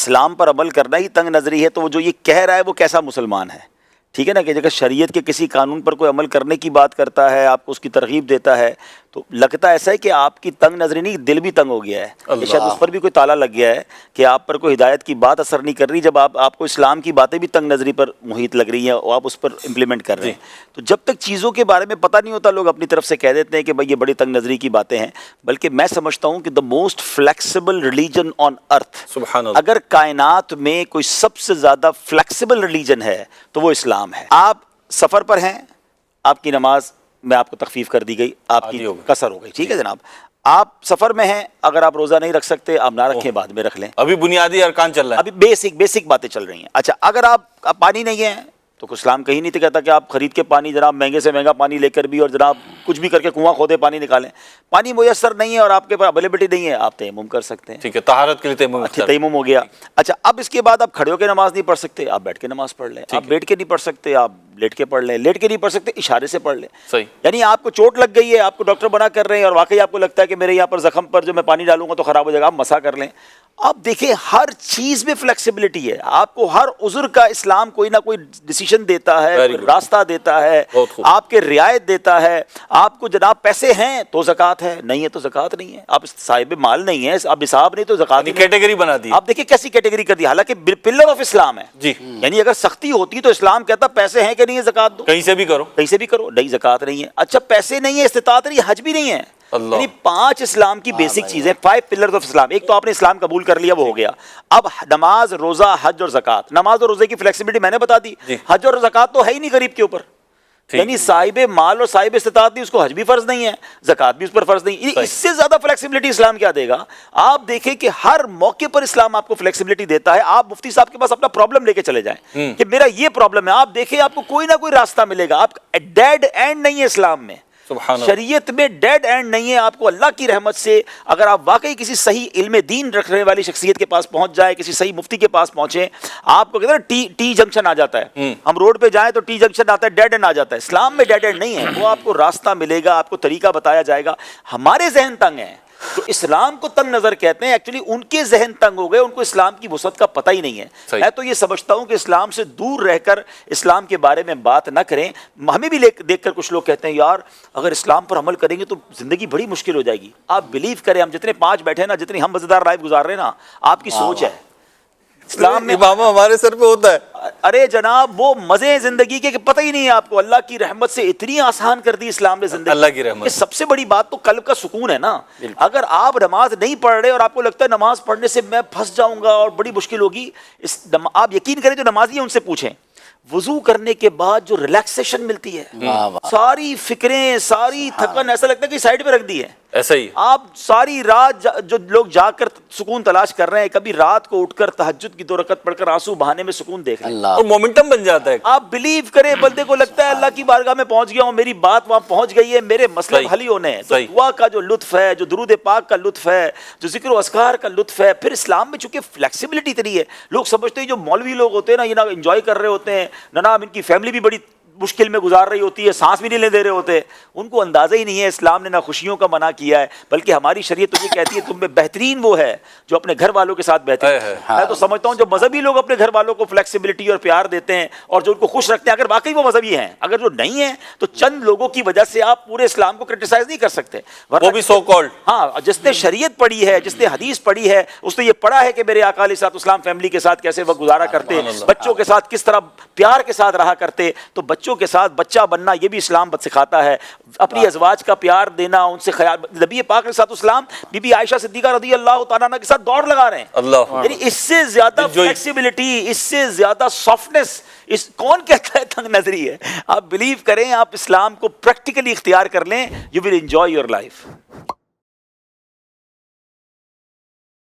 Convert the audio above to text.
اسلام پر عمل کرنا ہی تنگ نظری ہے تو وہ جو یہ کہہ رہا ہے وہ کیسا مسلمان ہے؟ ٹھیک ہے نا، کہ اگر شریعت کے کسی قانون پر کوئی عمل کرنے کی بات کرتا ہے، آپ کو اس کی ترغیب دیتا ہے، تو لگتا ایسا ہے کہ آپ کی تنگ نظری نہیں، دل بھی تنگ ہو گیا ہے، شاید اس پر بھی کوئی تالا لگ گیا ہے کہ آپ پر کوئی ہدایت کی بات اثر نہیں کر رہی، جب آپ کو اسلام کی باتیں بھی تنگ نظری پر محیط لگ رہی ہیں اور آپ اس پر امپلیمنٹ کر رہے ہیں۔ تو جب تک چیزوں کے بارے میں پتہ نہیں ہوتا، لوگ اپنی طرف سے کہہ دیتے ہیں کہ بھائی یہ بڑی تنگ نظری کی باتیں ہیں، بلکہ میں سمجھتا ہوں کہ the most flexible religion on earth, سبحان اللہ، اگر کائنات میں کوئی سب سے زیادہ فلیکسیبل ریلیجن ہے تو وہ اسلام ہے۔ آپ سفر پر ہیں، آپ کی نماز میں آپ کو تخفیف کر دی گئی، آپ کی قصر ہو گئی، ٹھیک ہے جناب، آپ سفر میں ہیں، اگر آپ روزہ نہیں رکھ سکتے آپ نہ رکھیں، بعد میں رکھ لیں، ابھی بنیادی ارکان چل رہا ہے، ابھی بیسک باتیں چل رہی ہیں۔ اچھا، اگر آپ پانی نہیں ہے تو اسلام کہیں نہیں کہتا کہ آپ خرید کے پانی جناب مہنگے سے مہنگا پانی لے کر بھی اور جناب کچھ بھی کر کے کنواں کھودے پانی نکالیں، پانی میسر نہیں ہے اور آپ کے پاس اویلیبلٹی نہیں ہے، آپ تیمم کر سکتے ہیں، ٹھیک ہے، طہارت کے لیے تیمم ہو گیا۔ اچھا، اب اس کے بعد آپ کھڑے ہو کے نماز نہیں پڑھ سکتے، آپ بیٹھ کے نماز پڑھ لیں، آپ بیٹھ کے نہیں پڑھ سکتے آپ لیٹ کے پڑھ لیں، لیٹ کے نہیں پڑھ سکتے اشارے سے پڑھ لیں، صحیح، یعنی آپ کو چوٹ لگ گئی ہے، آپ کو ڈاکٹر بنا کر رہے ہیں اور واقعی آپ کو لگتا ہے کہ میرے یہاں پر زخم پر جو میں پانی ڈالوں گا تو خراب ہو جائے گا، آپ مسح کر لیں۔ آپ دیکھیں ہر چیز میں فلیکسیبلٹی ہے، آپ کو ہر عذر کا اسلام کوئی نہ کوئی ڈیسیشن دیتا ہے، کوئی راستہ دیتا ہے، آپ کے رعایت دیتا ہے۔ آپ کو جناب پیسے ہیں تو زکوٰۃ ہے، نہیں ہے تو زکوٰۃ نہیں ہے، آپ صاحب مال نہیں ہے، آپ نصاب نہیں تو زکوٰۃ نہیں، کیٹیگری بنا دی۔ آپ دیکھیں کیسی کیٹیگری کر دی، حالانکہ پلر آف اسلام ہے جی، یعنی اگر سختی ہوتی تو اسلام کہتا پیسے ہیں کہ نہیں ہے زکوٰۃ دو، کہیں سے بھی کرو، کہیں سے بھی کرو، نہیں زکوٰۃ نہیں ہے۔ اچھا، پیسے نہیں ہے، استطاعت نہیں ہے، حج بھی نہیں ہے، یعنی 5 اسلام کی بیسک چیزیں، 5 پلرز آف اسلام۔ ایک تو آپ نے اسلام قبول کر لیا، وہ ہو گیا۔ اب نماز، روزہ، حج اور زکوٰۃ۔ نماز اور روزے کی فلیکسیبلٹی میں نے بتا دی، حج اور زکوٰۃ تو ہے ہی نہیں غریب کے اوپر، یعنی صاحب مال اور صاحب استطاعت نہیں، اس کو حج بھی فرض نہیں ہے، زکوٰۃ بھی اس پر فرض نہیں، اس سے زیادہ فلیکسیبلٹی اسلام کیا دے گا؟ آپ دیکھیں کہ ہر موقع پر اسلام آپ کو فلیکسیبلٹی دیتا ہے۔ آپ مفتی صاحب کے پاس اپنا پرابلم لے کے چلے جائیں کہ میرا یہ پرابلم ہے، آپ دیکھیں آپ کو کوئی نہ کوئی راستہ ملے گا۔ آپ ڈیڈ اینڈ نہیں ہے اسلام میں، شریعت میں ڈیڈ اینڈ نہیں ہے۔ آپ کو اللہ کی رحمت سے اگر آپ واقعی کسی صحیح علم دین رکھنے والی شخصیت کے پاس پہنچ جائے، کسی صحیح مفتی کے پاس پہنچے، آپ کو کہتے ہیں نا ٹی جنکشن آ جاتا ہے، ہم روڈ پہ جائیں تو ٹی جنکشن آتا ہے، ڈیڈ اینڈ آ جاتا ہے۔ اسلام میں ڈیڈ اینڈ نہیں ہے، وہ آپ کو راستہ ملے گا، آپ کو طریقہ بتایا جائے گا۔ ہمارے ذہن تنگ ہیں تو اسلام کو تنگ نظر کہتے ہیں، ایکچولی ان کے ذہن تنگ ہو گئے، ان کو اسلام کی وسعت کا پتہ ہی نہیں ہے۔ میں تو یہ سمجھتا ہوں کہ اسلام سے دور رہ کر اسلام کے بارے میں بات نہ کریں۔ ہمیں بھی دیکھ کر کچھ لوگ کہتے ہیں یار اگر اسلام پر عمل کریں گے تو زندگی بڑی مشکل ہو جائے گی۔ آپ بلیو کریں، ہم جتنے 5 بیٹھے ہیں نا، جتنی ہم مزیدار لائف گزار رہے ہیں نا، آپ کی سوچ ہے اسلام میں امامہ ہمارے سر پہ ہوتا ہے۔ ارے جناب وہ مزے زندگی کے کہ پتہ ہی نہیں ہے آپ کو، اللہ کی رحمت سے اتنی آسان کر دی اسلام نے زندگی، اللہ کی رحمت۔ سب سے بڑی بات تو قلب کا سکون ہے نا۔ اگر آپ نماز نہیں پڑھ رہے اور آپ کو لگتا ہے نماز پڑھنے سے میں پھنس جاؤں گا اور بڑی مشکل ہوگی، آپ یقین کریں جو نمازی ہیں ان سے پوچھیں، وضو کرنے کے بعد جو ریلیکسیشن ملتی ہے، ساری فکریں، ساری تھکن ایسا لگتا ہے کہ سائڈ پہ رکھ دی ہے۔ ایسا ہی آپ ساری رات جو لوگ جا کر سکون تلاش کر رہے ہیں، کبھی رات کو اٹھ کر تہجد کی 2 رکعت پڑھ کر آنسو بہانے میں سکون دیکھ رہے ہیں، اور مومنٹم بن جاتا ہے۔ آپ بلیو کریں بندے کو لگتا ہے اللہ کی بارگاہ میں پہنچ گیا ہوں، میری بات وہاں پہنچ گئی ہے، میرے مسئلے حل ہی ہونے ہیں۔ تو دعا کا جو لطف ہے، جو درود پاک کا لطف ہے، جو ذکر و اذکار کا لطف ہے، پھر اسلام میں چونکہ فلیکسیبلٹی اتنی ہے، لوگ سمجھتے ہیں جو مولوی لوگ ہوتے ہیں نا، یہ نہ انجوائے کر رہے ہوتے ہیں، نہ ان کی فیملی بھی بڑی مشکل میں گزار رہی ہوتی ہے، سانس بھی نہیں لے دے رہے ہوتے، ان کو اندازہ ہی نہیں ہے اسلام نے نہ خوشیوں کا منع کیا ہے، بلکہ ہماری شریعت تو یہ کہتی ہے تم میں بہترین وہ ہے جو اپنے گھر والوں کے ساتھ بہترین ہے۔ میں تو سمجھتا ہوں جو مذہبی لوگ اپنے گھر والوں کو فلیکسیبلٹی اور پیار دیتے ہیں اور جو ان کو خوش رکھتے ہیں، اگر واقعی وہ مذہبی ہیں، اگر جو نہیں ہیں تو چند لوگوں کی وجہ سے آپ پورے اسلام کو کرٹیسائز نہیں کر سکتے، وہ بھی سو کالڈ۔ ہاں، جس نے شریعت پڑھی ہے، جس نے حدیث پڑھی ہے، اس نے یہ پڑھا ہے کہ میرے آقا علیہ الصلوۃ والسلام فیملی کے ساتھ کیسے وقت گزارا کرتے، بچوں کے ساتھ کس طرح پیار کے ساتھ رہا کرتے، تو بچوں کے ساتھ بچہ بننا یہ بھی اسلام سکھاتا ہے، اپنی ازواج کا پیار دینا، ان سے خیال۔ نبی پاک علیہ السلام بی بی عائشہ صدیقہ رضی اللہ تعالیٰ عنہ کے ساتھ دوڑ لگا رہے ہیں، یعنی اس سے زیادہ فلیکسیبلٹی، اس سے زیادہ سافٹنس کون کہتا ہے تنگ نظری ہے؟ آپ بلیو کریں، آپ اسلام کو پریکٹیکلی اختیار کر لیں، you will enjoy your life.